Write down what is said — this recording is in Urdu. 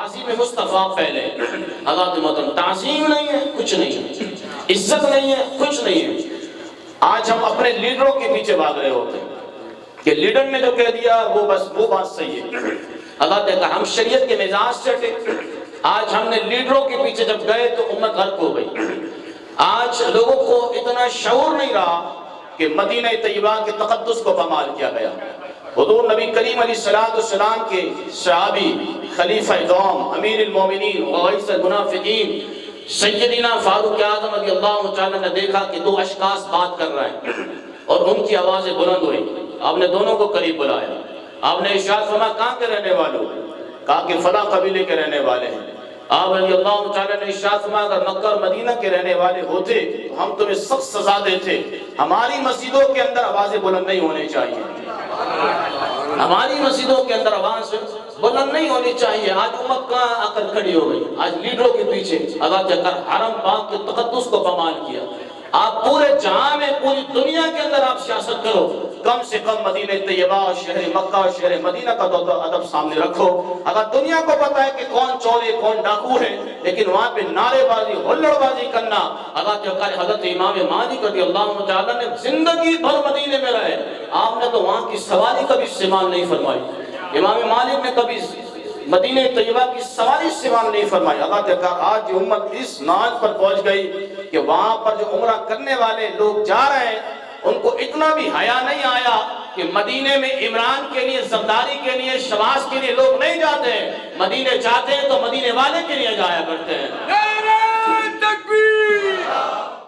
تعظیم مصطفیٰ پھیلے۔ حضرات محترم، تعظیم نہیں ہے کچھ نہیں ہے، عزت نہیں ہے کچھ نہیں ہے۔ آج ہم اپنے لیڈروں کے پیچھے بھاگ رہے ہوتے ہیں کہ لیڈر نے جو کہہ دیا وہ بس وہ بات صحیح ہے۔ اللہ نے کہا ہم شریعت کے مزاج سے ہٹے۔ آج ہم نے لیڈروں کے پیچھے جب گئے تو امت غرق ہو گئی۔ آج لوگوں کو اتنا شعور نہیں رہا کہ مدینہ طیبہ کے تقدس کو پامال کیا گیا۔ حضور نبی کریم علیہ السلام کے صحابی، خلیفہ دوم، امیر المومنین، رئیس المنافقین، سیدنا فاروق اعظم رضی اللہ تعالیٰ نے دیکھا کہ دو اشخاص بات کر رہے ہیں اور ان کی آوازیں بلند ہوئی۔ آپ نے دونوں کو قریب بلایا، آپ نے ارشاد فرمایا کہاں کے رہنے والوں؟ کہا کہ فلاں قبیلے کے رہنے والے ہیں۔ آپ رضی اللہ تعالیٰ نے ارشاد فرمایا اگر مکہ اور مدینہ کے رہنے والے ہوتے تو ہم تمہیں سخت سزا دیتے۔ ہماری مسجدوں کے اندر آوازیں بلند نہیں ہونی چاہیے، ہماری مسجدوں کے اندر آواز بلند نہیں ہونی چاہیے۔ آج امت کہاں آ کر کھڑی ہو گئی؟ آج لیڈروں کے پیچھے آگاہ جا کر حرم پاک کے تقدس کو پامال کیا۔ آپ پورے جہاں میں، پوری دنیا کے اندر آپ سیاست کرو، کم سے کم مدینہ طیبہ، شہر مکہ، شہر مدینہ کا تو ادب سامنے رکھو۔ اگر دنیا کو پتا ہے کہ کون چور ہے کون ڈاکو ہے، لیکن وہاں پہ نعرے بازی، ہلڑ بازی کرنا، اگر جو کہ حضرت امام مالک رضی اللہ تعالیٰ نے زندگی بھر مدینے میں رہے، آپ نے تو وہاں کی سواری کبھی استعمال نہیں فرمائی۔ امام مالک نے کبھی مدینہ طیبہ کی سواری استعمال نہیں فرمائی۔ اللہ تعالیٰ آج یہ امت اس ناج پر پہنچ گئی کہ وہاں پر جو عمرہ کرنے والے لوگ جا رہے ہیں ان کو اتنا بھی حیا نہیں آیا کہ مدینے میں عمران کے لیے، زرداری کے لیے، شواز کے لیے لوگ نہیں جاتے ہیں، مدینے جاتے ہیں تو مدینے والے کے لیے جایا کرتے ہیں۔